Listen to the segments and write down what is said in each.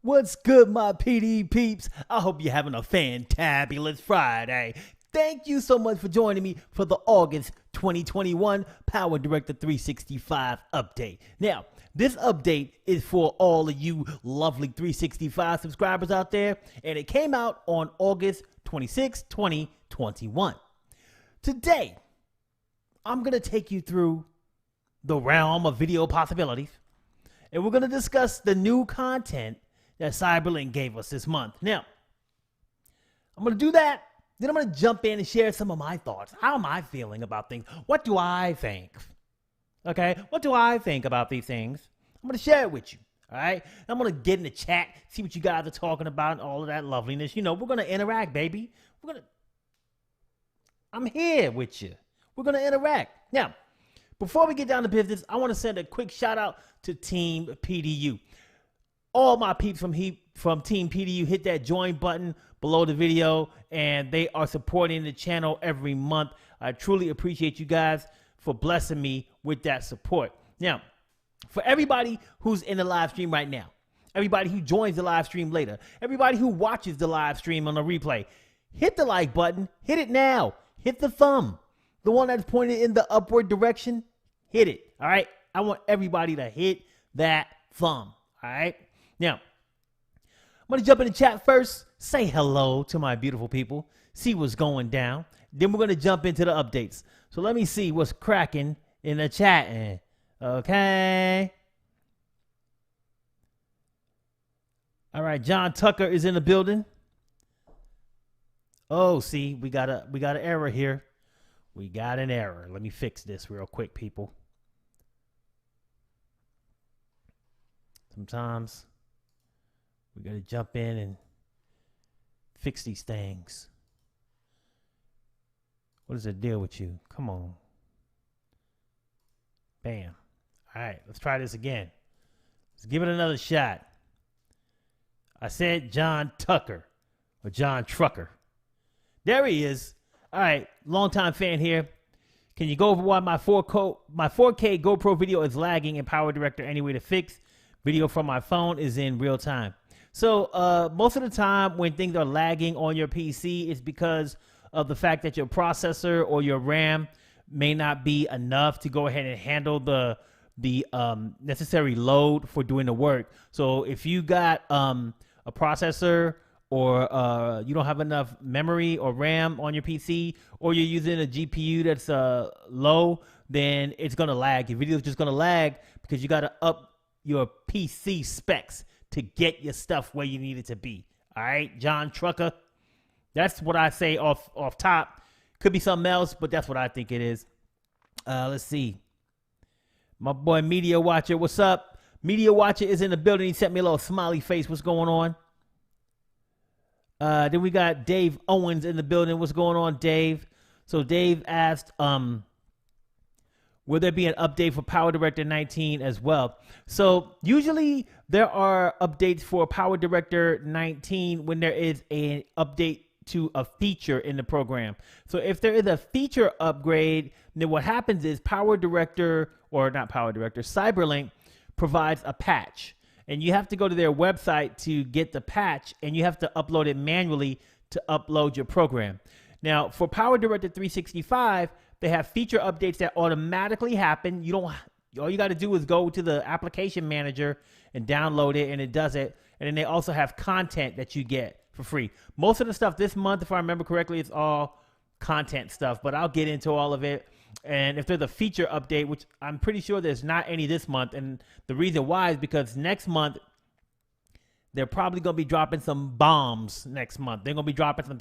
What's good, my PD peeps? I hope you're having a fantabulous Friday. Thank you so much for joining me for the August 2021 PowerDirector 365 update. Now, this update is for all of you lovely 365 subscribers out there, and it came out on August 26, 2021. Today, I'm going to take you through the realm of video possibilities, and we're going to discuss the new content that Cyberlink gave us this month. Now, I'm going to do that. Then I'm going to jump in and share some of my thoughts. How am I feeling about things? What do I think? Okay, what do I think about these things? I'm going to share it with you. All right, I'm going to get in the chat, see what you guys are talking about, and all of that loveliness. You know, we're going to interact, baby. I'm here with you. We're going to interact. Now, before we get down to business, I want to send a quick shout out to Team PDU. All my peeps from Team PDU, hit that join button below the video, and they are supporting the channel every month. I truly appreciate you guys for blessing me with that support. Now, for everybody who's in the live stream right now, everybody who joins the live stream later, everybody who watches the live stream on the replay, hit the like button, hit it now, hit the thumb, the one that's pointed in the upward direction, hit it, all right? I want everybody to hit that thumb, all right? Now, I'm going to jump in the chat first, say hello to my beautiful people, see what's going down. Then we're going to jump into the updates. So let me see what's cracking in the chat. Okay. All right, John Tucker is in the building. Oh, see, we got an error here. We got an error. Let me fix this real quick, people. Sometimes we got to jump in and fix these things. What is the deal with you? Come on. Bam. All right, let's try this again. Let's give it another shot. I said John Tucker or John Trucker. There he is. All right, longtime fan here. Can you go over why my 4K GoPro video is lagging in PowerDirector? Any way to fix? Video from my phone is in real time. So most of the time when things are lagging on your PC, it's because of the fact that your processor or your RAM may not be enough to go ahead and handle the necessary load for doing the work. So if you got a processor or you don't have enough memory or RAM on your PC, or you're using a GPU that's low, then it's going to lag. Your video is just going to lag because you got to up your PC specs to get your stuff where you need it to be. All right, John Trucker. That's what I say off top. Could be something else, but that's what I think it is. Let's see. My boy Media Watcher, what's up? Media Watcher is in the building. He sent me a little smiley face. What's going on? Then we got Dave Owens in the building. What's going on, Dave? So Dave asked, will there be an update for PowerDirector 19 as well? So usually there are updates for PowerDirector 19 when there is an update to a feature in the program. So if there is a feature upgrade, then what happens is Cyberlink provides a patch. And you have to go to their website to get the patch, and you have to upload it manually to upload your program. Now, for PowerDirector 365, they have feature updates that automatically happen. All you got to do is go to the application manager and download it, and it does it. And then they also have content that you get for free. Most of the stuff this month, if I remember correctly, it's all content stuff, but I'll get into all of it. And if there's a feature update, which I'm pretty sure there's not any this month, and the reason why is because next month, they're probably going to be dropping some bombs next month. They're going to be dropping some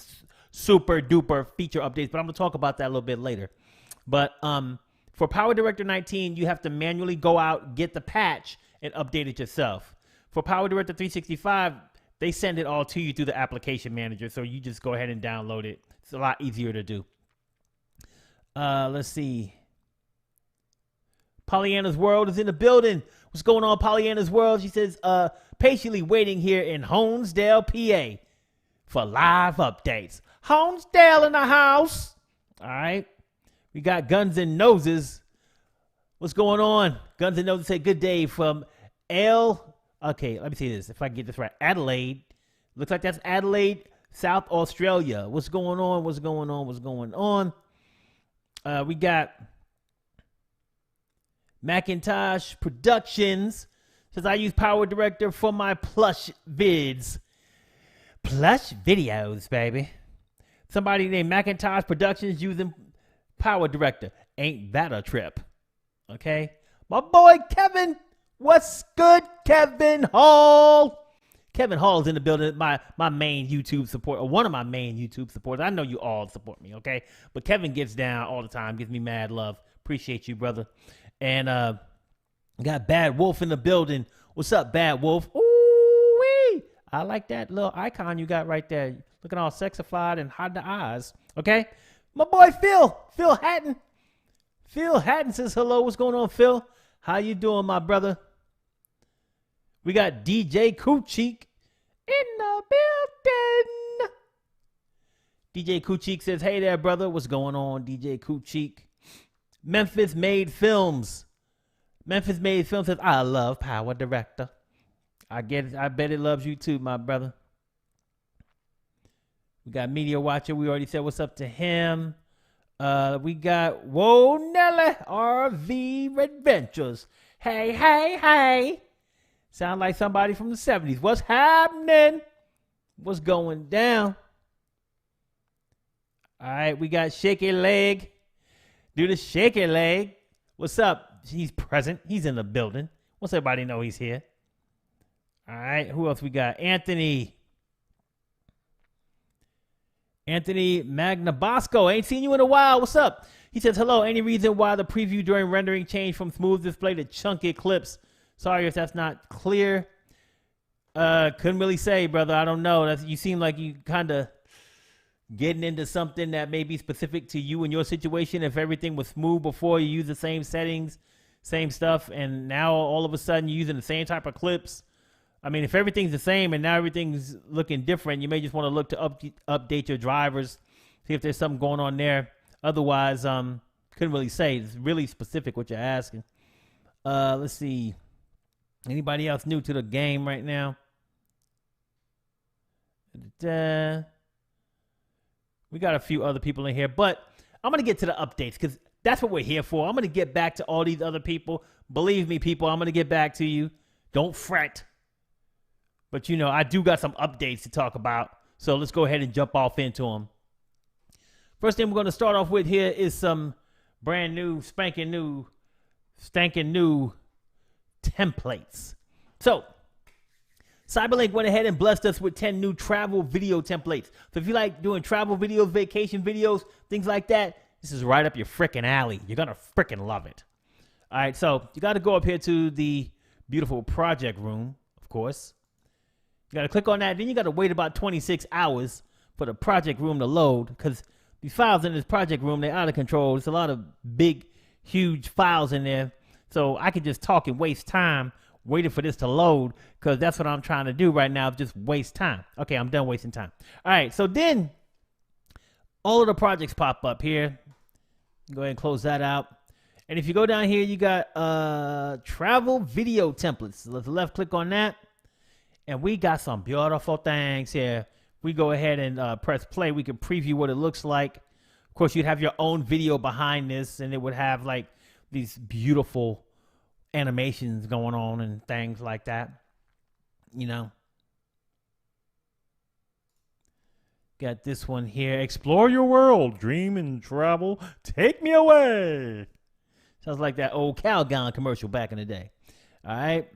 super duper feature updates, but I'm going to talk about that a little bit later. But for PowerDirector 19, you have to manually go out, get the patch, and update it yourself. For PowerDirector 365, they send it all to you through the application manager, so you just go ahead and download it. It's a lot easier to do. Let's see. Pollyanna's World is in the building. What's going on, Pollyanna's World? She says, patiently waiting here in Honesdale, PA for live updates. Honesdale in the house. All right. We got Guns and Noses. What's going on? Guns and Noses say good day from okay, let me see this. If I can get this right. Adelaide. Looks like that's Adelaide, South Australia. What's going on? What's going on? What's going on? We got Macintosh Productions. Says I use PowerDirector for my plush vids. Plush videos, baby. Somebody named Macintosh Productions using PowerDirector. Ain't that a trip? Okay. My boy Kevin. What's good, Kevin Hall? Kevin Hall is in the building. My main YouTube supporter, or one of my main YouTube supporters. I know you all support me, okay? But Kevin gets down all the time, gives me mad love. Appreciate you, brother. And got Bad Wolf in the building. What's up, Bad Wolf? Ooh-wee. I like that little icon you got right there. Looking all sexified and hot in the eyes. Okay? My boy Phil. Phil Hatton. Phil Hatton says hello. What's going on, Phil? How you doing, my brother? We got DJ Kuchik in the building. DJ Kuchik says, hey there, brother. What's going on, DJ Kuchik? Memphis Made Films. Memphis Made Films says, I love PowerDirector. I get it. I bet it loves you too, my brother. We got Media Watcher. We already said what's up to him. We got Whoa Nelly RV Adventures. Hey, hey, hey. Sound like somebody from the 70s. What's happening? What's going down? All right, we got Shaky Leg. Do the Shaky Leg. What's up? He's present. He's in the building. Wants everybody know he's here. All right, who else we got? Anthony Magnabosco. Ain't seen you in a while. What's up? He says, hello. Any reason why the preview during rendering changed from smooth display to chunky clips? Sorry if that's not clear. Couldn't really say, brother. I don't know. You seem like you kind of getting into something that may be specific to you and your situation. If everything was smooth before, you use the same settings, same stuff, and now all of a sudden you're using the same type of clips. I mean, if everything's the same and now everything's looking different, you may just want to look to update your drivers, see if there's something going on there. Otherwise, couldn't really say. It's really specific what you're asking. Let's see. Anybody else new to the game right now? We got a few other people in here, but I'm going to get to the updates because that's what we're here for. I'm going to get back to all these other people. Believe me, people, I'm going to get back to you. Don't fret. But, you know, I do got some updates to talk about, so let's go ahead and jump off into them. First thing we're going to start off with here is some brand new, spanking new templates. So, Cyberlink went ahead and blessed us with 10 new travel video templates. So if you like doing travel videos, vacation videos, things like that, this is right up your frickin' alley. You're going to frickin' love it. All right, so you got to go up here to the beautiful project room, of course. You got to click on that. Then you got to wait about 26 hours for the project room to load because these files in this project room, they're out of control. There's a lot of big, huge files in there. So I could just talk and waste time waiting for this to load because that's what I'm trying to do right now, just waste time. Okay, I'm done wasting time. All right, so then all of the projects pop up here. Go ahead and close that out. And if you go down here, you got travel video templates. Let's left click on that. And we got some beautiful things here. We go ahead and press play. We can preview what it looks like. Of course, you'd have your own video behind this, and it would have like these beautiful animations going on and things like that. You know. Got this one here. Explore your world. Dream and travel. Take me away. Sounds like that old Calgon commercial back in the day. All right.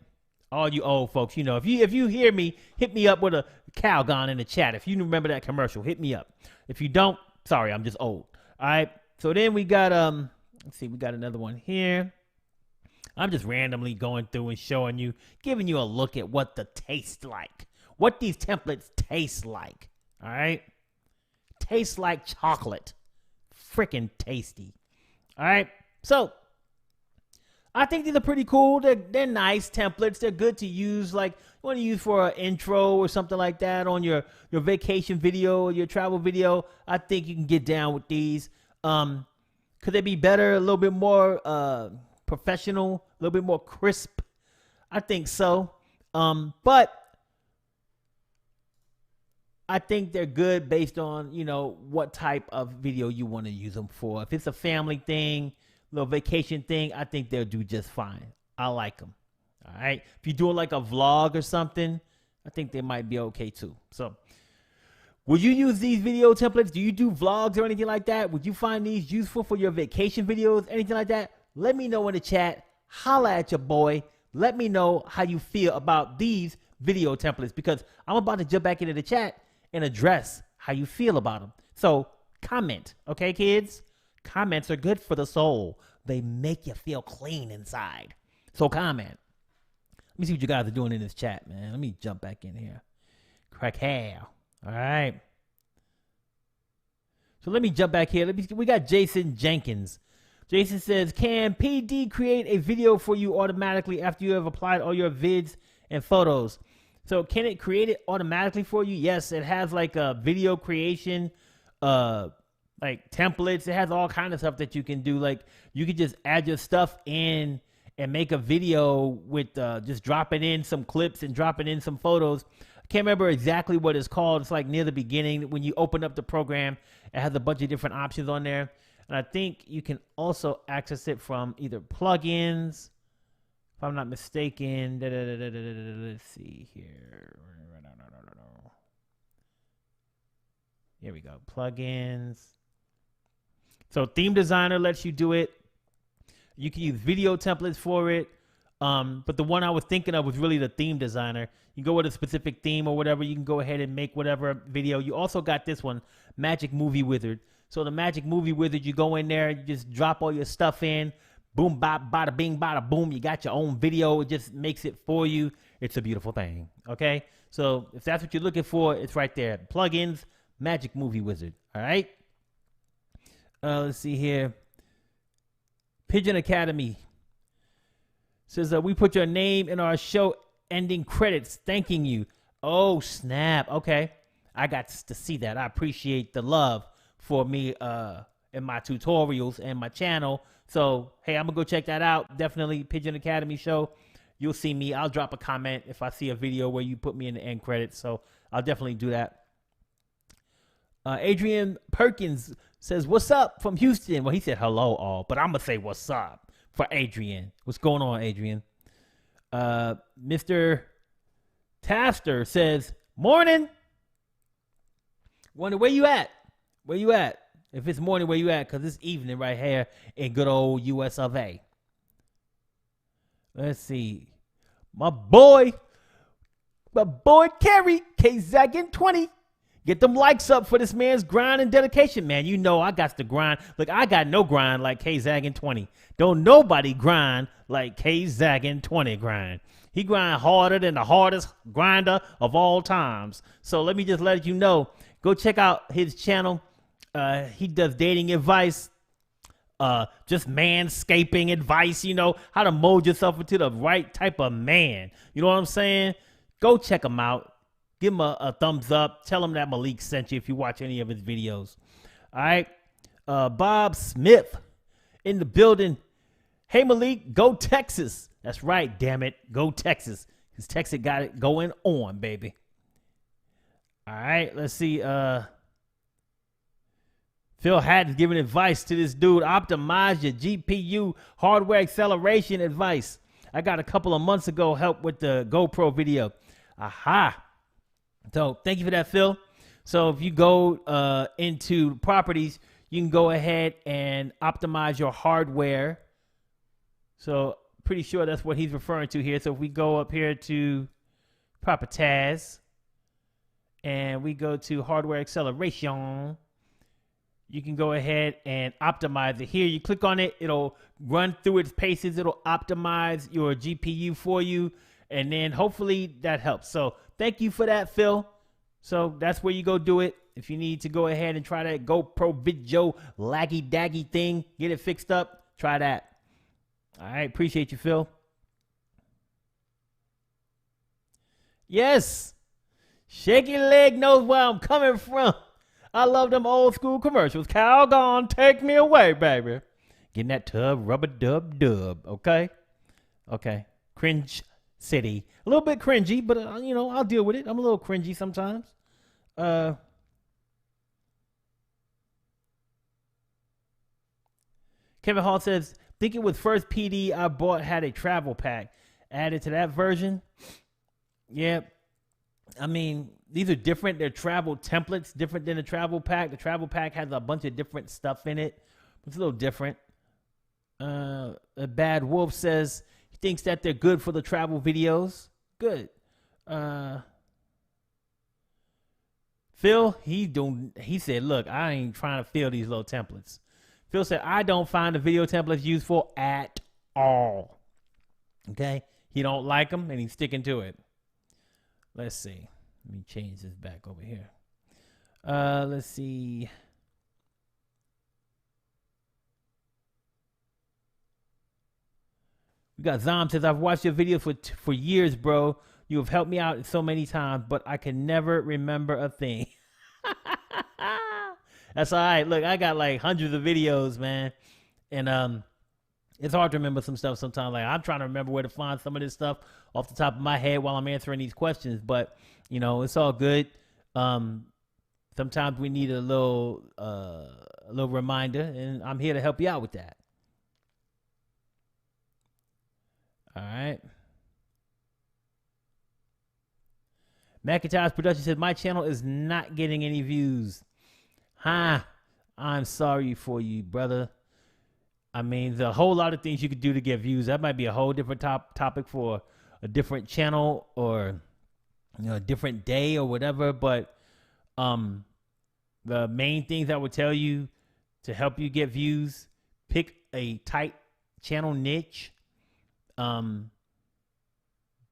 All you old folks, you know, if you hear me, hit me up with a Calgon in the chat. If you remember that commercial, hit me up. If you don't, sorry, I'm just old. All right. So then we got let's see, we got another one here. I'm just randomly going through and showing you, giving you a look at what the taste like. What these templates taste like. All right. Tastes like chocolate. Freaking tasty. All right. So I think these are pretty cool. They're nice templates. They're good to use. Like you want to use for an intro or something like that on your vacation video or your travel video. I think you can get down with these. Could they be better? A little bit more professional, a little bit more crisp. I think so. But I think they're good based on, what type of video you want to use them for. If it's a family thing, little vacation thing, I think they'll do just fine. I like them. All right. If you're doing like a vlog or something, I think they might be okay too. So would you use these video templates? Do you do vlogs or anything like that? Would you find these useful for your vacation videos, anything like that? Let me know in the chat. Holla at your boy. Let me know how you feel about these video templates, because I'm about to jump back into the chat and address how you feel about them. So comment, okay, kids? Comments are good for the soul. They make you feel clean inside. So comment. Let me see what you guys are doing in this chat, man. Let me jump back in here. Crack hair. All right. So let me jump back here. We got Jason Jenkins. Jason says, can PD create a video for you automatically after you have applied all your vids and photos? So can it create it automatically for you? Yes, it has like a video creation, like templates. It has all kinds of stuff that you can do. Like you could just add your stuff in and make a video with just dropping in some clips and dropping in some photos. I can't remember exactly what it's called. It's like near the beginning when you open up the program. It has a bunch of different options on there. And I think you can also access it from either plugins, if I'm not mistaken. Let's see here. Here we go. Plugins. So Theme Designer lets you do it. You can use video templates for it. But the one I was thinking of was really the Theme Designer. You go with a specific theme or whatever. You can go ahead and make whatever video. You also got this one, Magic Movie Wizard. So the Magic Movie Wizard, you go in there, you just drop all your stuff in. Boom, bop, bada, bing, bada, boom. You got your own video. It just makes it for you. It's a beautiful thing. Okay? So if that's what you're looking for, it's right there. Plugins, Magic Movie Wizard. All right? Let's see here. Pigeon Academy says, we put your name in our show ending credits thanking you. Oh, snap. Okay. I got to see that. I appreciate the love for me in my tutorials and my channel. So, hey, I'm going to go check that out. Definitely Pigeon Academy show. You'll see me. I'll drop a comment if I see a video where you put me in the end credits. So I'll definitely do that. Adrian Perkins says, what's up from Houston? Well, he said hello all, but I'm going to say what's up for Adrian. What's going on, Adrian? Mr. Taster says, morning. Wonder where you at? Where you at? If it's morning, where you at? Because it's evening right here in good old US of A. Let's see. My boy Kerry, K-Zaggin 20. Get them likes up for this man's grind and dedication, man. You know I got to grind. Look, I got no grind like K-Zaggin 20. Don't nobody grind like K-Zaggin 20 grind. He grind harder than the hardest grinder of all times. So let me just let you know. Go check out his channel. He does dating advice, just manscaping advice, how to mold yourself into the right type of man. You know what I'm saying? Go check him out. Give him a thumbs up. Tell him that Malik sent you if you watch any of his videos. All right. Bob Smith in the building. Hey, Malik, go Texas. That's right, damn it. Go Texas. Because Texas got it going on, baby. All right. Let's see. Phil Hatton's giving advice to this dude. Optimize your GPU hardware acceleration advice. I got a couple of months ago help with the GoPro video. Aha. So thank you for that, Phil. So if you go into properties, you can go ahead and optimize your hardware. So pretty sure that's what he's referring to here. So if we go up here to Properties and we go to hardware acceleration, you can go ahead and optimize it here. You click on it, it'll run through its paces. It'll optimize your GPU for you. And then hopefully that helps. So thank you for that, Phil. So that's where you go do it. If you need to go ahead and try that GoPro video laggy daggy thing, get it fixed up, try that. All right, appreciate you, Phil. Yes, shaky leg knows where I'm coming from. I love them old school commercials. Calgon, take me away, baby. Getting that tub, rubber dub dub. Okay, okay. Cringe city, a little bit cringy, but you know I'll deal with it. I'm a little cringy sometimes. Uh, Kevin Hall says, thinking with first PD I bought had a travel pack added to that version. Yeah, I mean, these are different. They're travel templates, different than the travel pack. The travel pack has a bunch of different stuff in it. It's a little different. A Bad Wolf says he thinks that they're good for the travel videos. Good. Phil, he said, look, I ain't trying to fill these little templates. Phil said, I don't find the video templates useful at all. Okay? He don't like them, and he's sticking to it. Let's see. Let me change this back over here. Let's see. We got Zom says, I've watched your video for years, bro. You have helped me out so many times, but I can never remember a thing. That's all right. Look, I got like hundreds of videos, man. And it's hard to remember some stuff sometimes. Like I'm trying to remember where to find some of this stuff off the top of my head while I'm answering these questions. But, you know, it's all good. Sometimes we need a little reminder, and I'm here to help you out with that. All right. McIntosh Production says, my channel is not getting any views. Huh? I'm sorry for you, brother. I mean, there's a whole lot of things you could do to get views. That might be a whole different topic for a different channel or, you know, a different day or whatever. But the main things I would tell you to help you get views, pick a tight channel niche.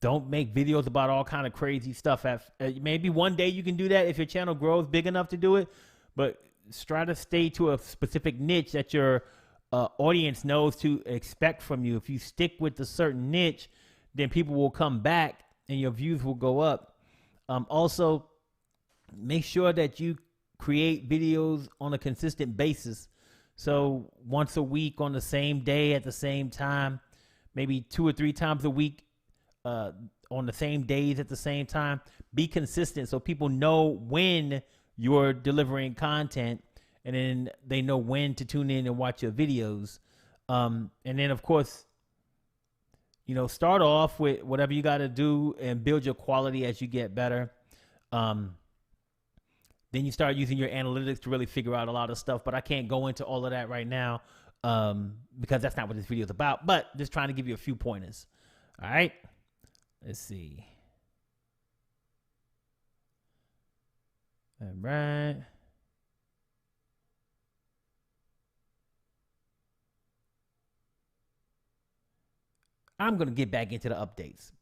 Don't make videos about all kind of crazy stuff. Maybe one day you can do that if your channel grows big enough to do it, but try to stay to a specific niche that your audience knows to expect from you. If you stick with a certain niche, then people will come back and your views will go up. Also, make sure that you create videos on a consistent basis. So once a week on the same day at the same time, maybe 2 or 3 times a week on the same days at the same time. Be consistent so people know when you're delivering content, and then they know when to tune in and watch your videos. And then, of course, you know, start off with whatever you got to do and build your quality as you get better. Then you start using your analytics to really figure out a lot of stuff. But I can't go into all of that right now because that's not what this video is about. But just trying to give you a few pointers. All right. Let's see. All right. I'm going to get back into the updates.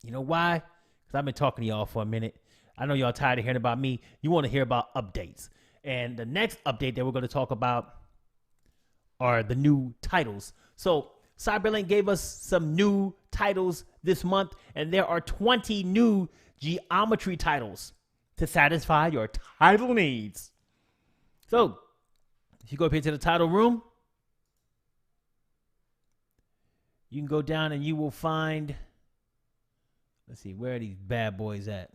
You know why? Because I've been talking to y'all for a minute. I know y'all tired of hearing about me. You want to hear about updates. And the next update that we're going to talk about are the new titles. So Cyberlink gave us some new titles this month, and there are 20 new geometry titles to satisfy your title needs. So if you go up here to the title room, you can go down and you will find, let's see, where are these bad boys at?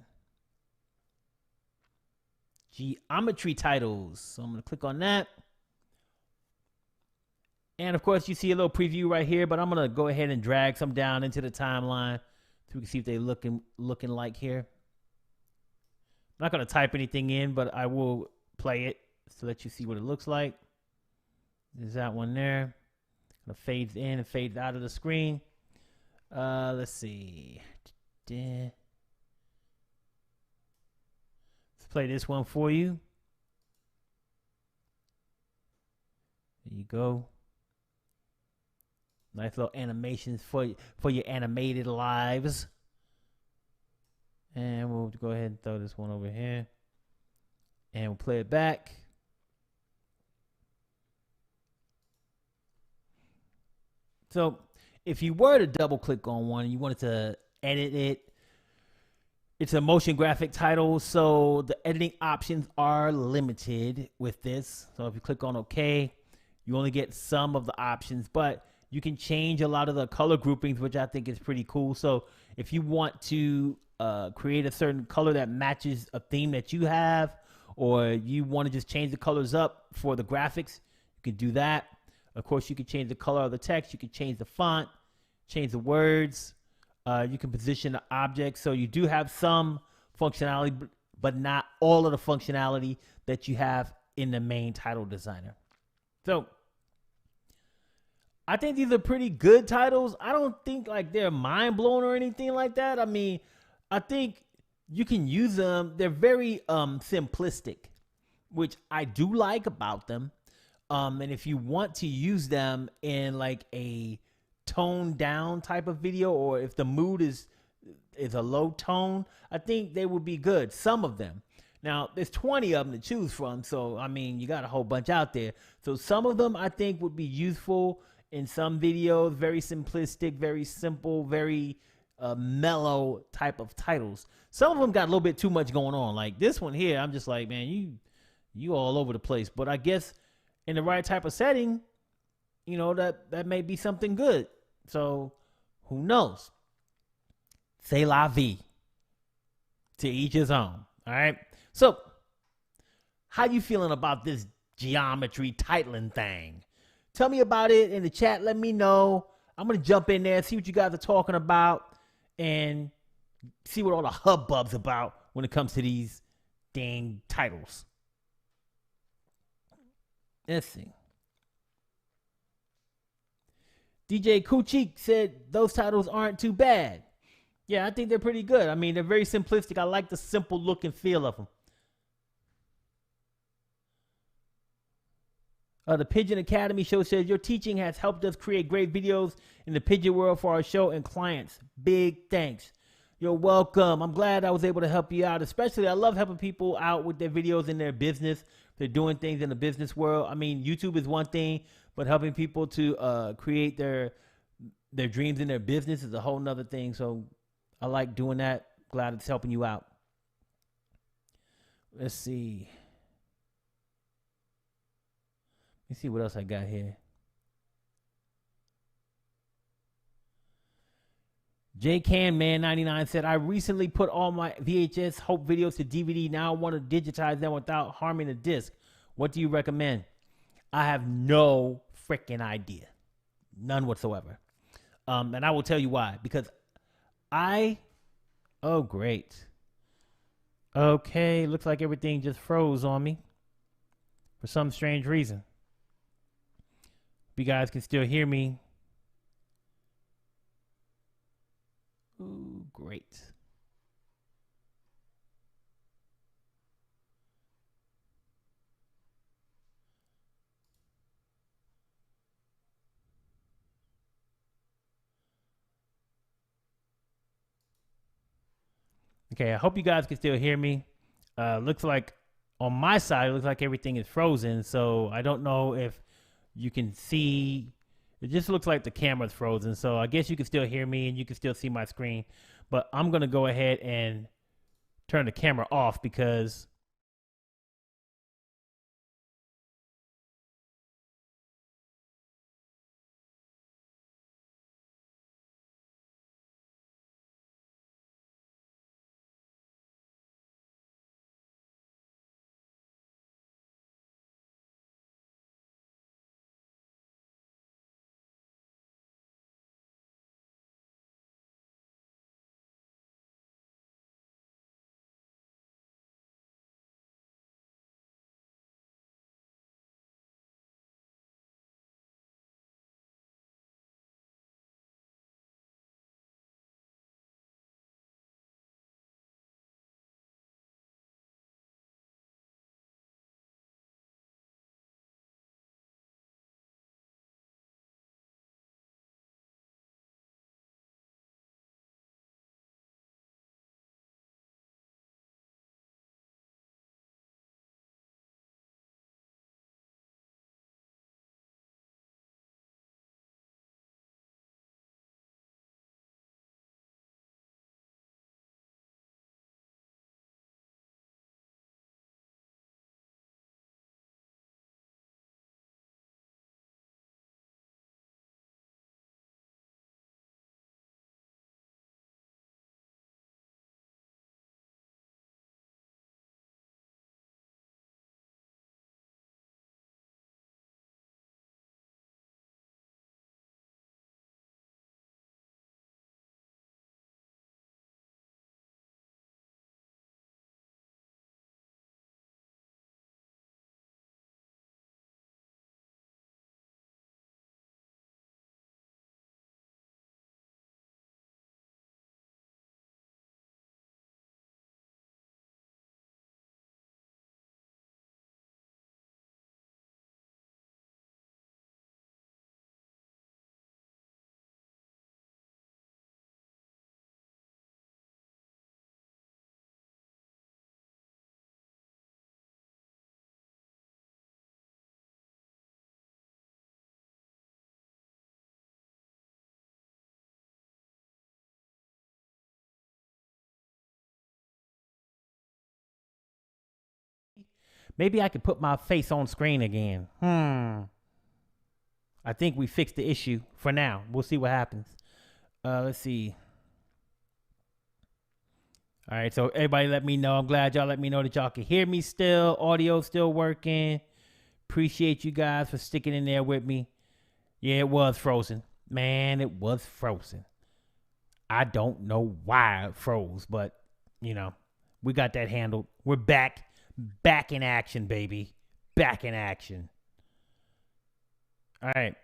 Geometry titles. So I'm going to click on that. And of course, you see a little preview right here, but I'm going to go ahead and drag some down into the timeline so we can see if they're looking like here. I'm not going to type anything in, but I will play it to let you see what it looks like. There's that one there. It fades in and fades out of the screen. Let's see. Let's play this one for you. There you go. Nice little animations for your animated lives. And we'll go ahead and throw this one over here. And we'll play it back. So if you were to double click on one and you wanted to edit it, it's a motion graphic title, so the editing options are limited with this. So if you click on OK, you only get some of the options, but you can change a lot of the color groupings, which I think is pretty cool. So if you want to create a certain color that matches a theme that you have, or you want to just change the colors up for the graphics, you can do that. Of course, you can change the color of the text. You can change the font, change the words. You can position the object. So you do have some functionality, but not all of the functionality that you have in the main title designer. So I think these are pretty good titles. I don't think like they're mind blowing or anything like that. I mean, I think you can use them. They're very simplistic, which I do like about them. And if you want to use them in like a toned down type of video, or if the mood is a low tone, I think they would be good. Some of them. Now, there's 20 of them to choose from, so I mean, you got a whole bunch out there. So some of them I think would be useful in some videos. Very simplistic, very simple, very mellow type of titles. Some of them got a little bit too much going on. Like this one here, I'm just like, man, you all over the place. But I guess in the right type of setting, you know, that may be something good. So who knows? C'est la vie. To each his own. All right. So how you feeling about this geometry titling thing? Tell me about it in the chat. Let me know. I'm going to jump in there, see what you guys are talking about, and see what all the hubbub's about when it comes to these dang titles. Let's see. DJ Kuchik said those titles aren't too bad. Yeah, I think they're pretty good. I mean, they're very simplistic. I like the simple look and feel of them. The Pigeon Academy show says your teaching has helped us create great videos in the pigeon world for our show and clients. Big thanks. You're welcome. I'm glad I was able to help you out. Especially, I love helping people out with their videos in their business. They're doing things in the business world. I mean, YouTube is one thing, but helping people to create their dreams in their business is a whole nother thing. So I like doing that. Glad it's helping you out. Let's see. Let me see what else I got here. JCanMan99 said, I recently put all my VHS Hope videos to DVD. Now I want to digitize them without harming the disc. What do you recommend? I have no freaking idea. None whatsoever. And I will tell you why. Because oh, great. Okay, looks like everything just froze on me for some strange reason. You guys can still hear me. Ooh, great. Okay, I hope you guys can still hear me. Looks like on my side, it looks like everything is frozen. So I don't know if you can see. It just looks like the camera's frozen. So I guess you can still hear me and you can still see my screen. But I'm going to go ahead and turn the camera off because Maybe I could put my face on screen again. I think we fixed the issue for now. We'll see what happens. Let's see. All right, so everybody let me know. I'm glad y'all let me know that y'all can hear me still. Audio still working. Appreciate you guys for sticking in there with me. Yeah, it was frozen. Man, it was frozen. I don't know why it froze, but, you know, we got that handled. We're back. Back in action, baby. Back in action. All right.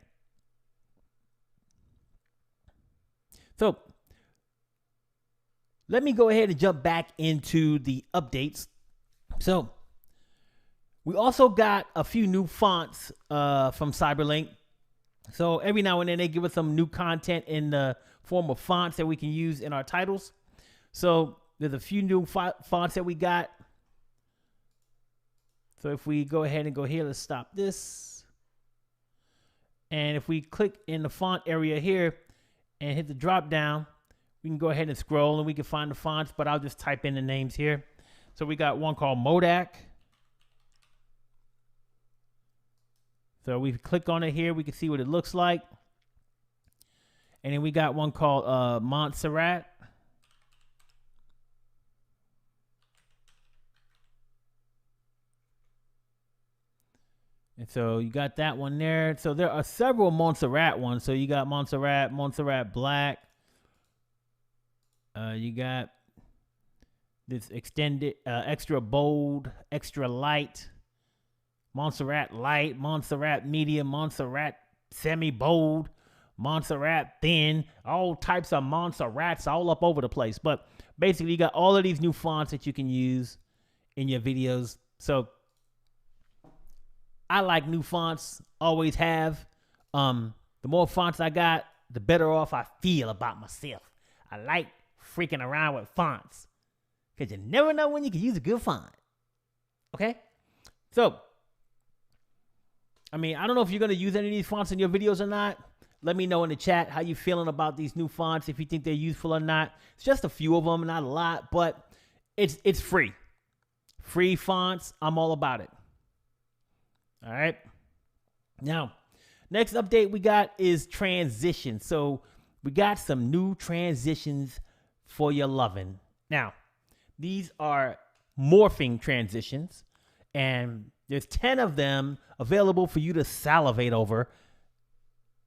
So, let me go ahead and jump back into the updates. So, we also got a few new fonts from Cyberlink. So, every now and then they give us some new content in the form of fonts that we can use in our titles. So, there's a few new fonts that we got. So, if we go ahead and go here, let's stop this. And if we click in the font area here and hit the drop down, we can go ahead and scroll and we can find the fonts, but I'll just type in the names here. So we got one called Modak. So we click on it here, we can see what it looks like. And then we got one called Montserrat. And so you got that one there. So there are several Montserrat ones. So you got Montserrat, Montserrat Black. You got this extended, extra bold, extra light, Montserrat light, Montserrat medium, Montserrat semi-bold, Montserrat thin, all types of Montserrats all up over the place. But basically, you got all of these new fonts that you can use in your videos. So I like new fonts, always have. The more fonts I got, the better off I feel about myself. I like freaking around with fonts because you never know when you can use a good font. Okay? So, I mean, I don't know if you're going to use any of these fonts in your videos or not. Let me know in the chat how you feeling about these new fonts, if you think they're useful or not. It's just a few of them, not a lot, but it's free. Free fonts, I'm all about it. All right. Now, next update we got is transitions. So we got some new transitions for your loving. Now, these are morphing transitions, and there's 10 of them available for you to salivate over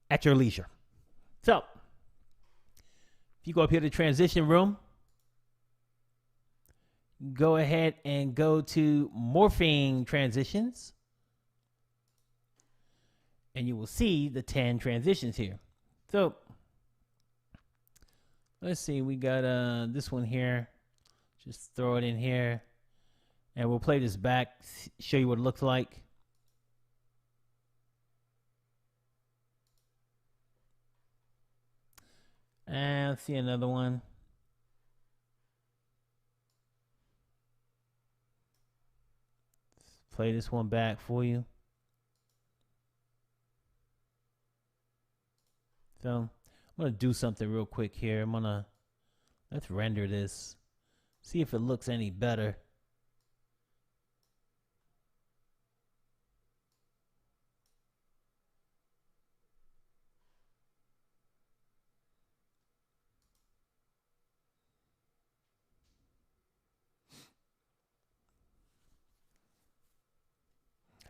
at your leisure. So, if you go up here to transition room, go ahead and go to morphing transitions, and you will see the 10 transitions here. So, let's see, we got this one here. Just throw it in here, and we'll play this back, show you what it looks like. And let's see another one. Let's play this one back for you. So I'm going to do something real quick here. Let's render this. See if it looks any better.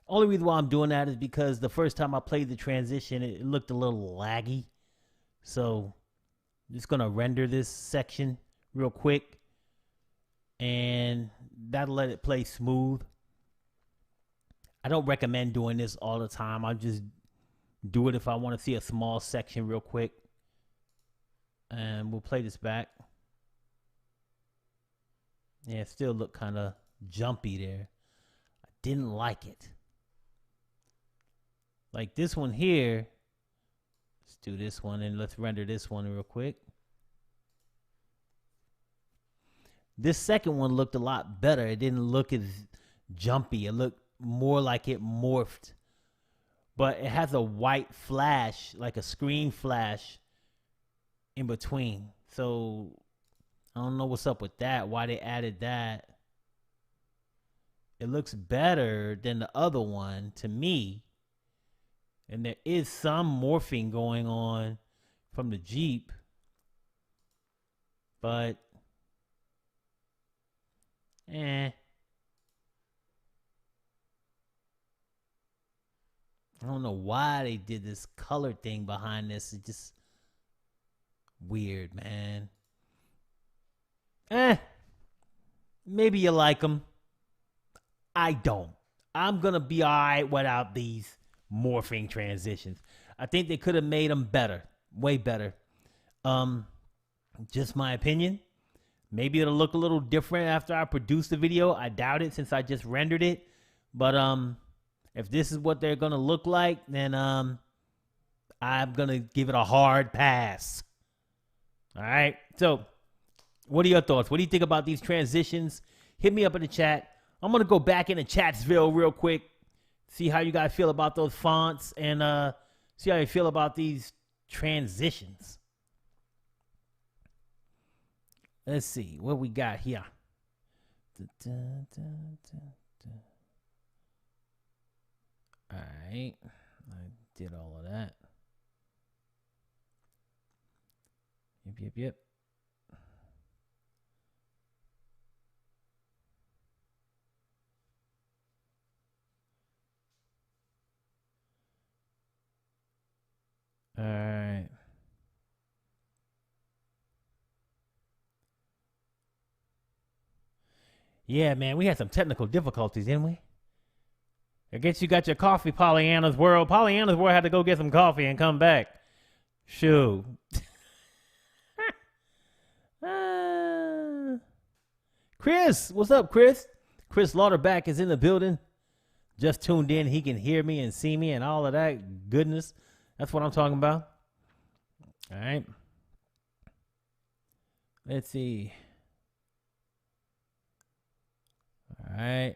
Only reason why I'm doing that is because the first time I played the transition, it looked a little laggy. So I'm just going to render this section real quick, and that'll let it play smooth. I don't recommend doing this all the time. I just do it if I want to see a small section real quick. And we'll play this back. Yeah, it still looked kind of jumpy there. I didn't like it. Like this one here. Let's do this one and let's render this one real quick. This second one looked a lot better. It didn't look as jumpy. It looked more like it morphed. But it has a white flash, like a screen flash in between. So I don't know what's up with that, why they added that. it looks better than the other one to me. And there is some morphing going on from the Jeep. But, I don't know why they did this color thing behind this. It's just weird, man. Maybe you like them. I don't. I'm going to be all right without these morphing transitions. I think they could have made them better. Way better. Just my opinion. Maybe it'll look a little different after I produce the video. I doubt it since I just rendered it. But if this is what they're going to look like, then I'm going to give it a hard pass. All right. So what are your thoughts? What do you think about these transitions? Hit me up in the chat. I'm going to go back into Chatsville real quick. See how you guys feel about those fonts and see how you feel about these transitions. Let's see what we got here. All right. I did all of that. Yep. All right. Yeah, man, we had some technical difficulties, didn't we? I guess you got your coffee, Pollyanna's World. Pollyanna's World had to go get some coffee and come back. Shoo. Chris, what's up, Chris? Chris Lauderback is in the building. Just tuned in. He can hear me and see me and all of that goodness. That's what I'm talking about. All right. Let's see. All right.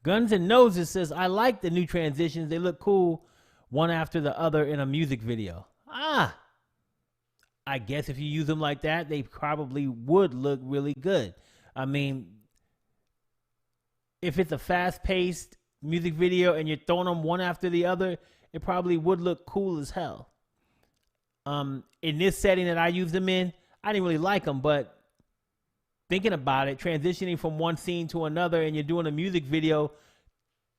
Guns and Noses says, I like the new transitions. They look cool one after the other in a music video. I guess if you use them like that, they probably would look really good. I mean, if it's a fast-paced music video and you're throwing them one after the other, it probably would look cool as hell. In this setting that I use them in, I didn't really like them, but thinking about it, transitioning from one scene to another and you're doing a music video,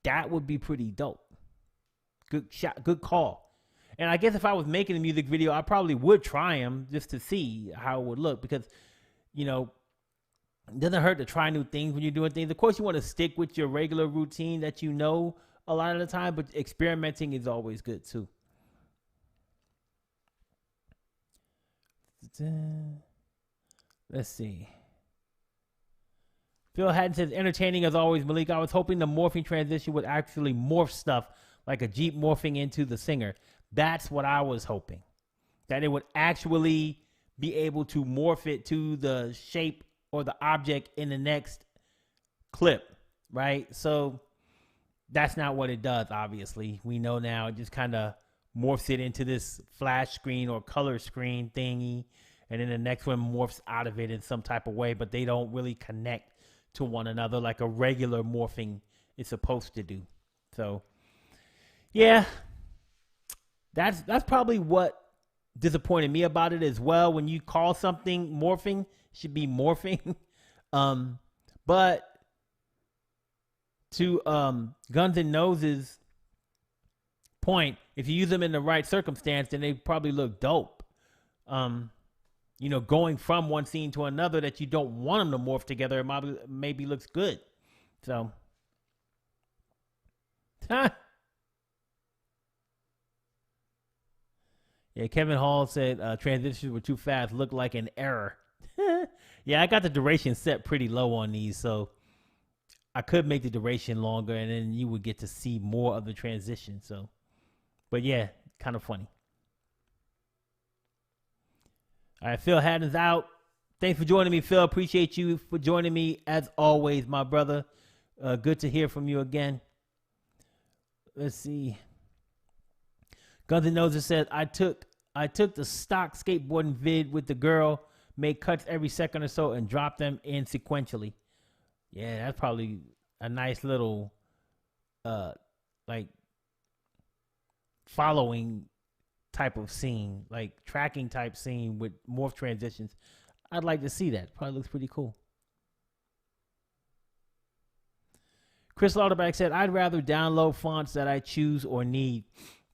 that would be pretty dope. Good shot, good call. And I guess if I was making a music video, I probably would try them just to see how it would look because, you know, it doesn't hurt to try new things when you're doing things. Of course, you want to stick with your regular routine that you know a lot of the time, but experimenting is always good too. Let's see. Phil Haddon says, entertaining as always, Malik. I was hoping the morphing transition would actually morph stuff like a Jeep morphing into the singer. That's what I was hoping. That it would actually be able to morph it to the shape or the object in the next clip, right? So that's not what it does, obviously. We know now it just kind of morphs it into this flash screen or color screen thingy, and then the next one morphs out of it in some type of way, but they don't really connect to one another like a regular morphing is supposed to do. So, yeah, that's probably what disappointed me about it as well. When you call something morphing, it should be morphing. But to Guns and Noses' point, if you use them in the right circumstance, then they probably look dope. You know, going from one scene to another that you don't want them to morph together, it maybe looks good. So, yeah, Kevin Hall said transitions were too fast, looked like an error. Yeah, I got the duration set pretty low on these, so I could make the duration longer, and then you would get to see more of the transition. So, but yeah, kind of funny. All right, Phil Haddon's out. Thanks for joining me, Phil. Appreciate you for joining me as always, my brother. Good to hear from you again. Let's see. Guns N' Noses said, I took the stock skateboarding vid with the girl, made cuts every second or so, and dropped them in sequentially. Yeah, that's probably a nice little like following type of scene, like tracking type scene with morph transitions. I'd like to see that. Probably looks pretty cool. Chris Lauderback said, I'd rather download fonts that I choose or need.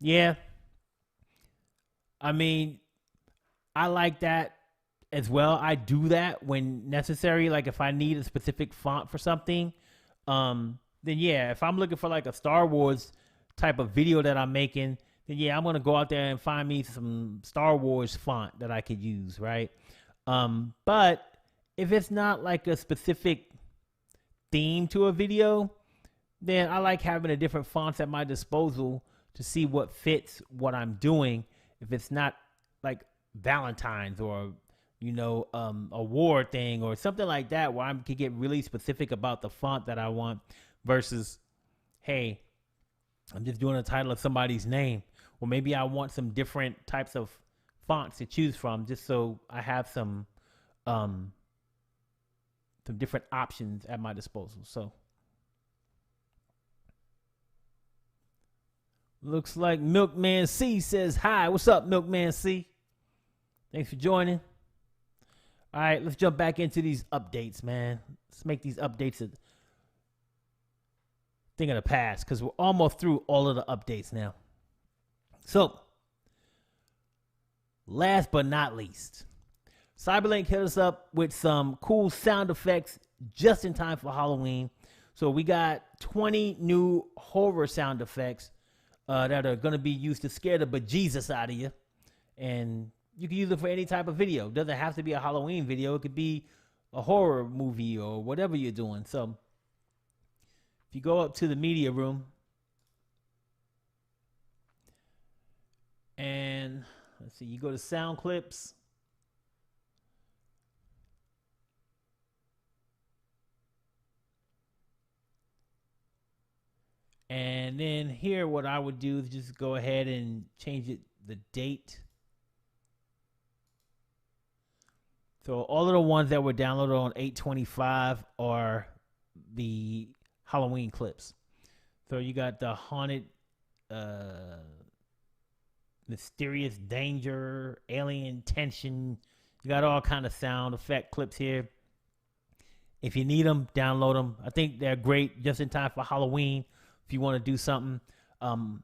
Yeah. I mean, I like that as well. I do that when necessary. Like if I need a specific font for something, then yeah, if I'm looking for like a Star Wars type of video that I'm making, then yeah, I'm going to go out there and find me some Star Wars font that I could use, right? But if it's not like a specific theme to a video, then I like having a different fonts at my disposal to see what fits what I'm doing. If it's not like Valentine's or, you know, a war thing or something like that where I can get really specific about the font that I want versus, hey, I'm just doing the title of somebody's name. Or maybe I want some different types of fonts to choose from just so I have some different options at my disposal. So looks like Milkman C says hi. What's up, Milkman C? Thanks for joining. All right, let's jump back into these updates, man. Let's make these updates a thing of the past because we're almost through all of the updates now. So, last but not least, Cyberlink hit us up with some cool sound effects just in time for Halloween. So we got 20 new horror sound effects that are going to be used to scare the bejesus out of you. And you can use it for any type of video. It doesn't have to be a Halloween video. It could be a horror movie or whatever you're doing. So if you go up to the media room and let's see, you go to sound clips. And then here, what I would do is just go ahead and change it, the date. So all of the ones that were downloaded on 8/25 are the Halloween clips. So you got the haunted, mysterious danger, alien tension. You got all kind of sound effect clips here. If you need them, download them. I think they're great just in time for Halloween. If you want to do something, I'm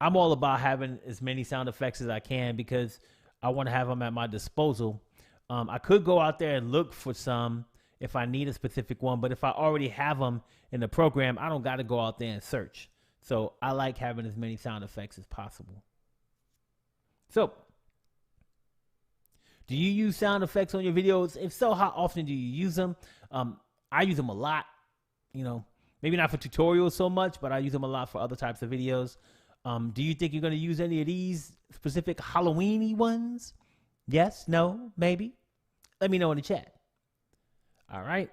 all about having as many sound effects as I can because I want to have them at my disposal. I could go out there and look for some if I need a specific one, but if I already have them in the program, I don't got to go out there and search. So I like having as many sound effects as possible. So, do you use sound effects on your videos? If so, how often do you use them? I use them a lot, you know. Maybe not for tutorials so much, but I use them a lot for other types of videos. Do you think you're going to use any of these specific Halloween-y ones? Yes? No? Maybe? Let me know in the chat. All right.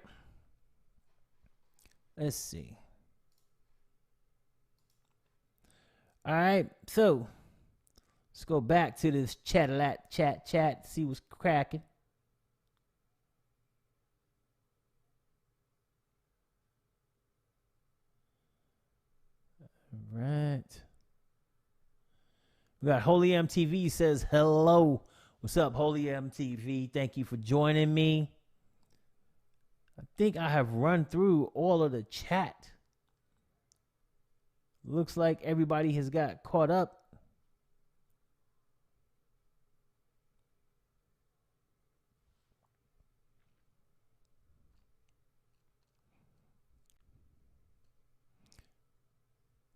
Let's see. All right. So, let's go back to this chat, see what's cracking. Right. We got Holy MTV says hello. What's up, Holy MTV? Thank you for joining me. I think I have run through all of the chat. Looks like everybody has got caught up.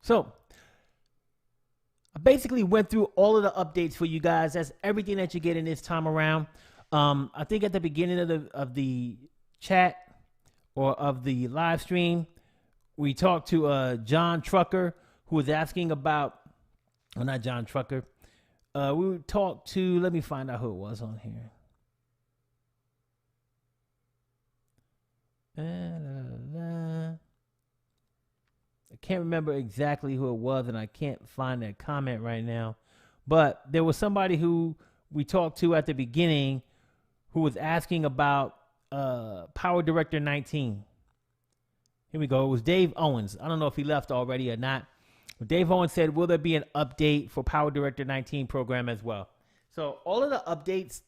So, I basically went through all of the updates for you guys. That's everything that you're getting this time around. I think at the beginning of the chat or of the live stream, we talked to John Trucker, who was asking about, well, not John Trucker. We talked to, let me find out who it was on here. I can't remember exactly who it was, and I can't find that comment right now. But there was somebody who we talked to at the beginning who was asking about PowerDirector 19. Here we go. It was Dave Owens. I don't know if he left already or not. Dave Owens said, will there be an update for PowerDirector 19 program as well? So all of the updates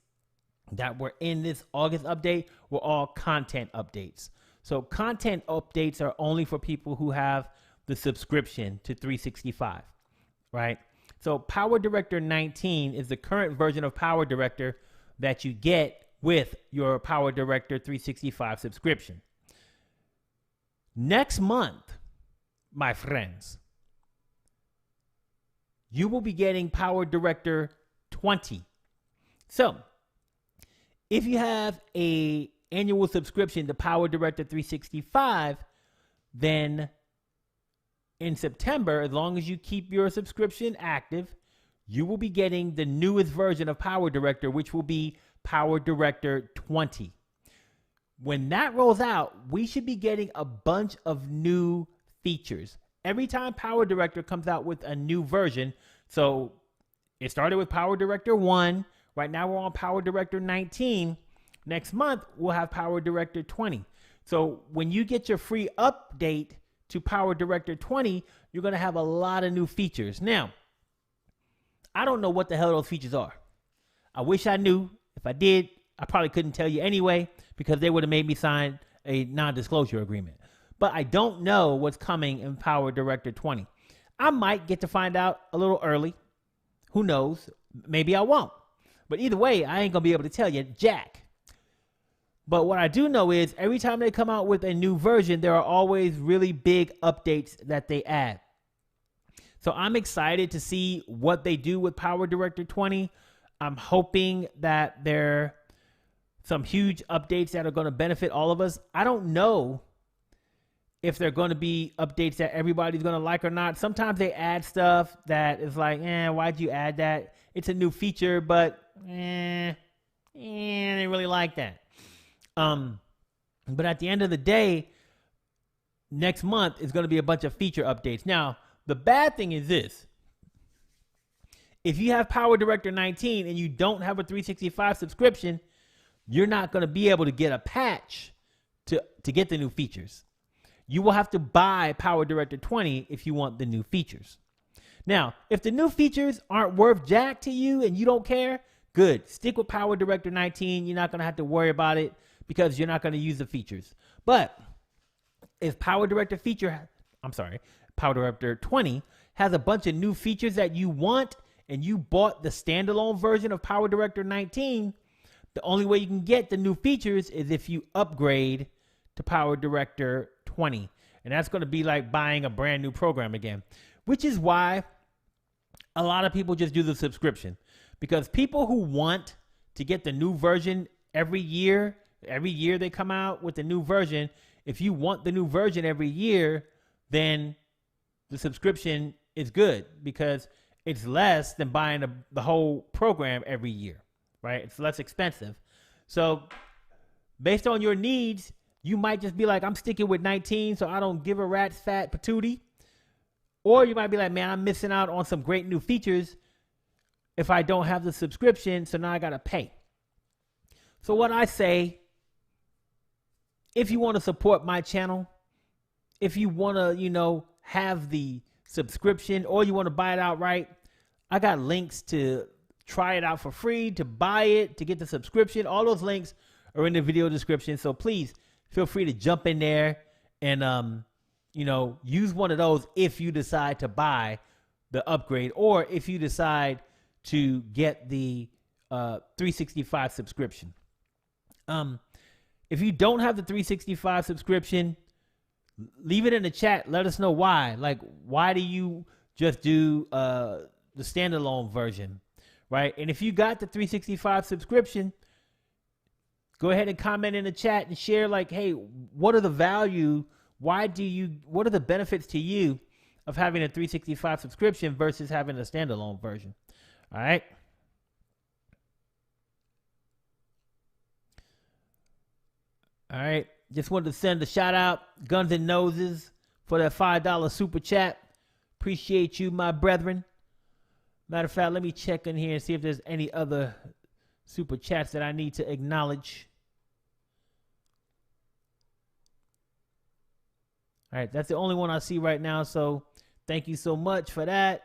that were in this August update were all content updates. So content updates are only for people who have the subscription to 365, right? So PowerDirector 19 is the current version of PowerDirector that you get with your PowerDirector 365 subscription. Next month, my friends, you will be getting PowerDirector 20. So if you have an annual subscription to PowerDirector 365, then in September, as long as you keep your subscription active, you will be getting the newest version of PowerDirector, which will be PowerDirector 20. When that rolls out, we should be getting a bunch of new features. Every time PowerDirector comes out with a new version, so it started with PowerDirector 1. Right now we're on PowerDirector 19. Next month, we'll have PowerDirector 20. So when you get your free update to PowerDirector 20, you're going to have a lot of new features. Now, I don't know what the hell those features are. I wish I knew. If I did, I probably couldn't tell you anyway, because they would have made me sign a non-disclosure agreement. But I don't know what's coming in PowerDirector 20. I might get to find out a little early. Who knows? Maybe I won't. But either way, I ain't going to be able to tell you jack. But what I do know is every time they come out with a new version, there are always really big updates that they add. So I'm excited to see what they do with PowerDirector 20. I'm hoping that there are some huge updates that are going to benefit all of us. I don't know if they're going to be updates that everybody's going to like or not. Sometimes they add stuff that is like, why'd you add that? It's a new feature, but I didn't really like that. But at the end of the day, next month is going to be a bunch of feature updates. Now, the bad thing is this. If you have PowerDirector 19 and you don't have a 365 subscription, you're not going to be able to get a patch to get the new features. You will have to buy PowerDirector 20 if you want the new features. Now, if the new features aren't worth jack to you and you don't care, good. Stick with PowerDirector 19. You're not going to have to worry about it because you're not going to use the features. But if PowerDirector 20 has a bunch of new features that you want and you bought the standalone version of PowerDirector 19, the only way you can get the new features is if you upgrade to PowerDirector 20. And that's going to be like buying a brand new program again, which is why a lot of people just do the subscription. Because people who want to get the new version every year they come out with the new version, if you want the new version every year, then the subscription is good because it's less than buying the whole program every year, right? It's less expensive. So based on your needs, you might just be like, I'm sticking with 19 so I don't give a rat's fat patootie. Or you might be like, man, I'm missing out on some great new features if I don't have the subscription, so now I got to pay. So what I say, if you want to support my channel, if you want to, have the subscription or you want to buy it outright, I got links to try it out for free, to buy it, to get the subscription. All those links are in the video description. So please feel free to jump in there and, use one of those if you decide to buy the upgrade or if you decide to get the 365 subscription. If you don't have the 365 subscription, leave it in the chat. Let us know why. Like, why do you just do the standalone version, right? And if you got the 365 subscription, go ahead and comment in the chat and share like, hey, what are the value? What are the benefits to you of having a 365 subscription versus having a standalone version? All right. All right. Just wanted to send a shout out, Guns and Noses, for that $5 super chat. Appreciate you, my brethren. Matter of fact, let me check in here and see if there's any other super chats that I need to acknowledge. All right, that's the only one I see right now. So thank you so much for that.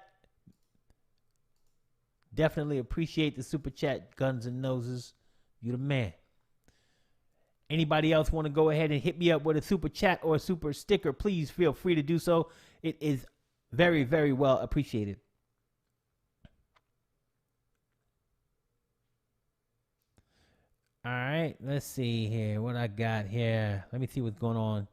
Definitely appreciate the super chat, Guns and Noses. You the man. Anybody else want to go ahead and hit me up with a super chat or a super sticker, please feel free to do so. It is very, very well appreciated. All right, let's see here what I got here. Let me see what's going on.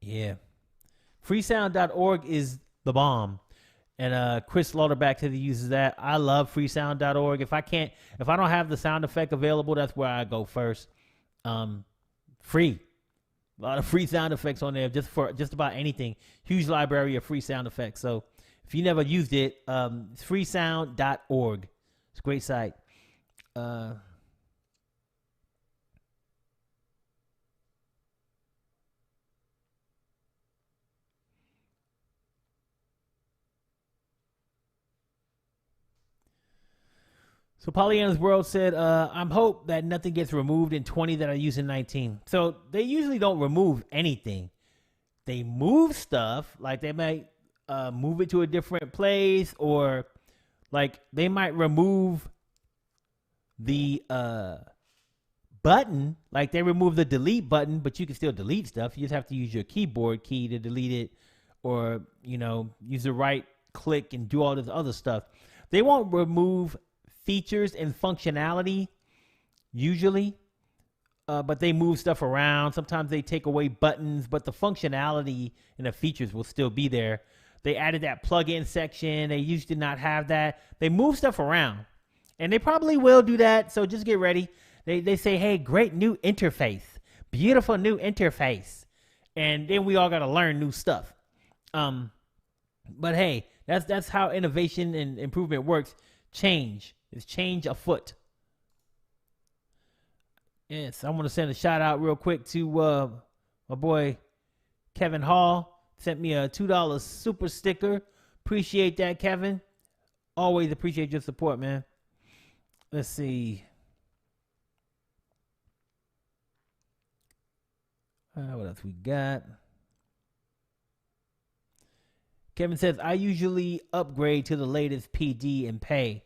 Yeah. Freesound.org is the bomb. And Chris Lauderback says he uses that. I love freesound.org. If I don't have the sound effect available, that's where I go first. Free. A lot of free sound effects on there just for just about anything. Huge library of free sound effects. So if you never used it, it's freesound.org. It's a great site. So Pollyanna's World said, I'm hope that nothing gets removed in 20 that I use in 19. So they usually don't remove anything. They move stuff, like they might move it to a different place, or like they might remove the button, like they remove the delete button, but you can still delete stuff. You just have to use your keyboard key to delete it, or, you know, use the right click and do all this other stuff. They won't remove features and functionality usually, but they move stuff around. Sometimes they take away buttons, but the functionality and the features will still be there. They added that plugin section. They used to not have that. They move stuff around, and they probably will do that. So just get ready. They say, hey, great new interface, beautiful new interface, and then we all got to learn new stuff. But hey, that's how innovation and improvement works. Change. Is change afoot. Yes, I want to send a shout out real quick to my boy Kevin Hall. Sent me a $2 super sticker. Appreciate that, Kevin. Always appreciate your support, man. Let's see. What else we got? Kevin says, I usually upgrade to the latest PD and pay.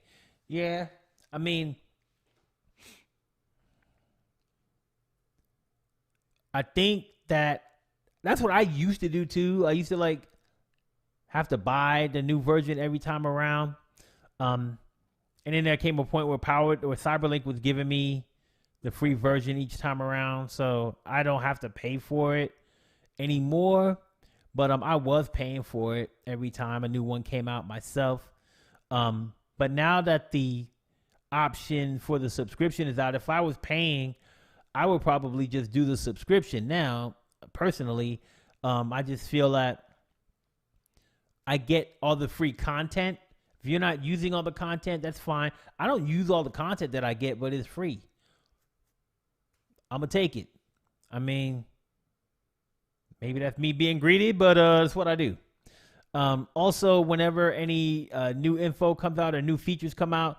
Yeah, I mean, I think that's what I used to do too. I used to like have to buy the new version every time around. And then there came a point where Cyberlink was giving me the free version each time around, so I don't have to pay for it anymore. But I was paying for it every time a new one came out myself. But now that the option for the subscription is out, if I was paying, I would probably just do the subscription. Now, personally, I just feel that I get all the free content. If you're not using all the content, that's fine. I don't use all the content that I get, but it's free. I'm going to take it. I mean, maybe that's me being greedy, but that's what I do. Also, whenever any new info comes out or new features come out,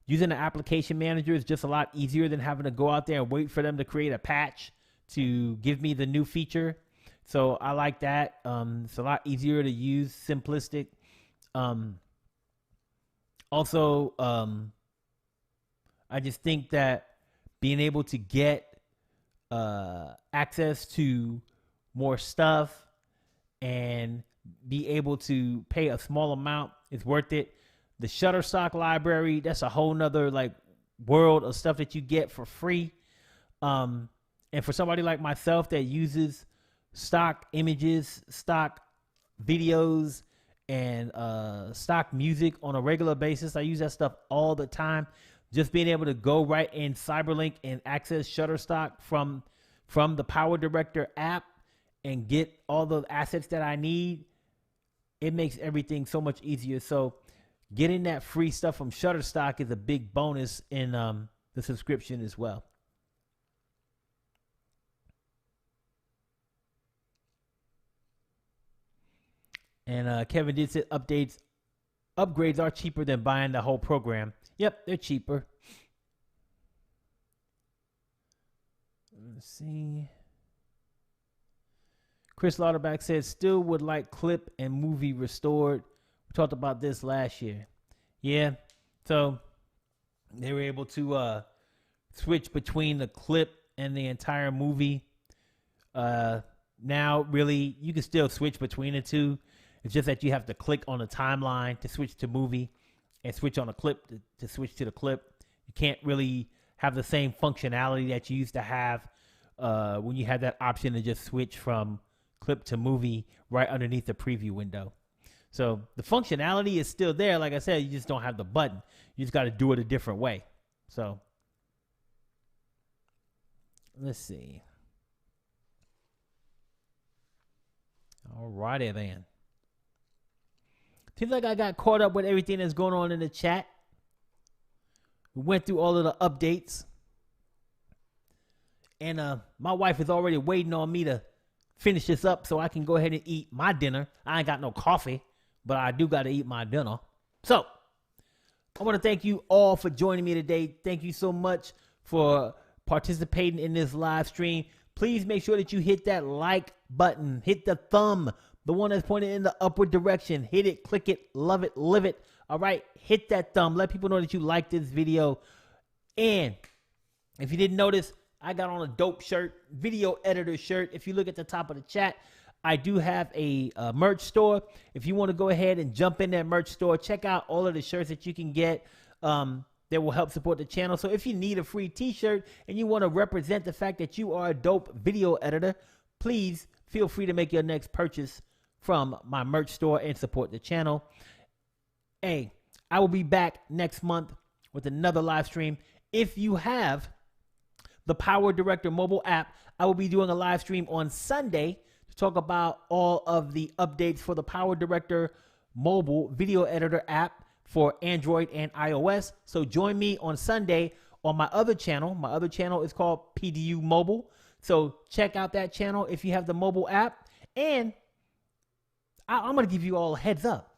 using the application manager is just a lot easier than having to go out there and wait for them to create a patch to give me the new feature. So I like that. It's a lot easier to use, simplistic. Also, I just think that being able to get access to more stuff and be able to pay a small amount is worth it. The Shutterstock library, that's a whole nother like world of stuff that you get for free. And for somebody like myself that uses stock images, stock videos, and stock music on a regular basis, I use that stuff all the time. Just being able to go right in Cyberlink and access Shutterstock from the PowerDirector app and get all the assets that I need, it makes everything so much easier. So getting that free stuff from Shutterstock is a big bonus in the subscription as well. And Kevin did say upgrades are cheaper than buying the whole program. Yep, they're cheaper. Let's see. Chris Lauderback said, still would like clip and movie restored. We talked about this last year. Yeah. So they were able to switch between the clip and the entire movie. Now, really, you can still switch between the two. It's just that you have to click on the timeline to switch to movie and switch on a clip to switch to the clip. You can't really have the same functionality that you used to have when you had that option to just switch from clip to movie right underneath the preview window. So the functionality is still there. Like I said, you just don't have the button. You just got to do it a different way. So let's see. All righty then. Seems like I got caught up with everything that's going on in the chat. We went through all of the updates. And my wife is already waiting on me to finish this up so I can go ahead and eat my dinner. I ain't got no coffee, but I do got to eat my dinner. So I want to thank you all for joining me today. Thank you so much for participating in this live stream. Please make sure that you hit that like button. Hit the thumb, the one that's pointed in the upward direction. Hit it, click it, love it, live it. All right, hit that thumb. Let people know that you like this video. And if you didn't notice, I got on a dope shirt, video editor shirt. If you look at the top of the chat, I do have a merch store. If you want to go ahead and jump in that merch store, check out all of the shirts that you can get that will help support the channel. So if you need a free t-shirt and you want to represent the fact that you are a dope video editor, please feel free to make your next purchase from my merch store and support the channel. Hey, I will be back next month with another live stream. If you have the PowerDirector mobile app, I will be doing a live stream on Sunday to talk about all of the updates for the PowerDirector mobile video editor app for Android and iOS. So join me on Sunday on my other channel. My other channel is called PDU Mobile. So check out that channel if you have the mobile app. And I'm going to give you all a heads up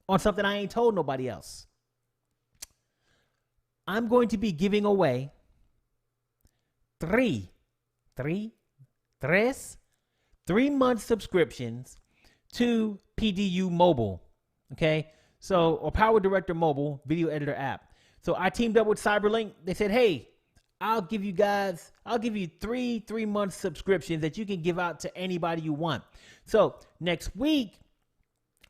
on something I ain't told nobody else. I'm going to be giving away three month subscriptions to PDU Mobile. Okay. So, or PowerDirector Mobile video editor app. So I teamed up with Cyberlink. They said, hey, I'll give you 3 month subscriptions that you can give out to anybody you want. So next week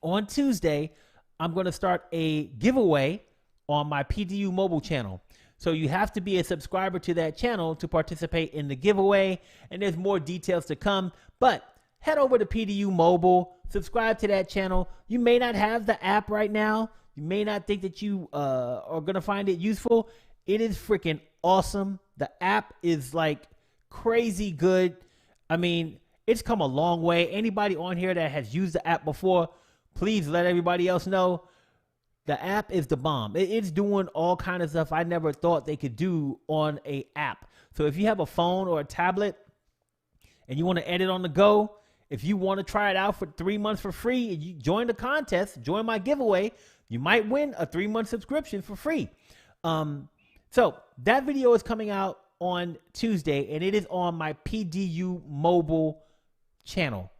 on Tuesday, I'm going to start a giveaway on my PDU Mobile channel. So you have to be a subscriber to that channel to participate in the giveaway. And there's more details to come, but head over to PDU Mobile, subscribe to that channel. You may not have the app right now. You may not think that you are going to find it useful. It is freaking awesome. The app is like crazy good. I mean, it's come a long way. Anybody on here that has used the app before, please let everybody else know. The app is the bomb. It's doing all kind of stuff I never thought they could do on a app. So if you have a phone or a tablet and you want to edit on the go, if you want to try it out for 3 months for free, and you join the contest, join my giveaway, you might win a 3 month subscription for free. So that video is coming out on Tuesday, and it is on my PDU Mobile channel.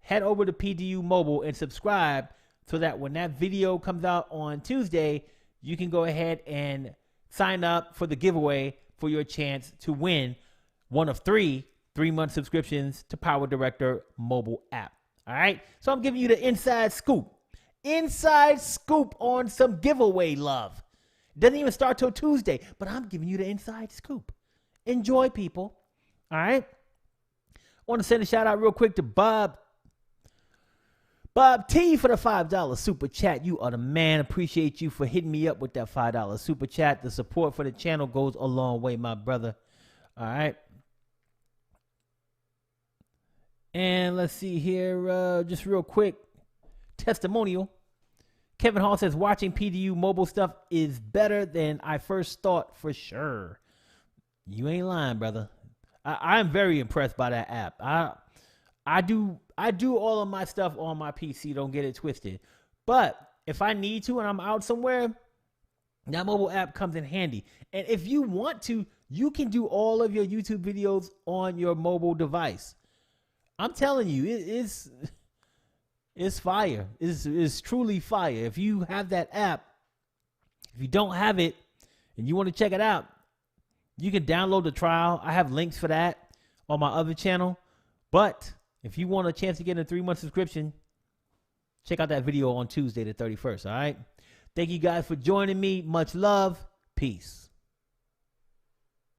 Head over to PDU Mobile and subscribe so that when that video comes out on Tuesday, you can go ahead and sign up for the giveaway for your chance to win one of 3 month subscriptions to PowerDirector mobile app. All right. So I'm giving you the inside scoop on some giveaway love. Doesn't even start till Tuesday, but I'm giving you the inside scoop. Enjoy, people. All right. I want to send a shout out real quick to Bob T for the $5 super chat. You are the man. Appreciate you for hitting me up with that $5 super chat. The support for the channel goes a long way, my brother. All right. And let's see here, just real quick, testimonial. Kevin Hall says, watching PDU mobile stuff is better than I first thought for sure. You ain't lying, brother. I'm very impressed by that app. I do all of my stuff on my PC, don't get it twisted. But if I need to and I'm out somewhere, That mobile app comes in handy. And if you want to, you can do all of your YouTube videos on your mobile device. I'm telling you, it's fire. It's truly fire. If you have that app, if you don't have it and you want to check it out, you can download the trial. I have links for that on my other channel. But if you want a chance to get a 3-month subscription, check out that video on Tuesday the 31st, all right? Thank you guys for joining me. Much love. Peace.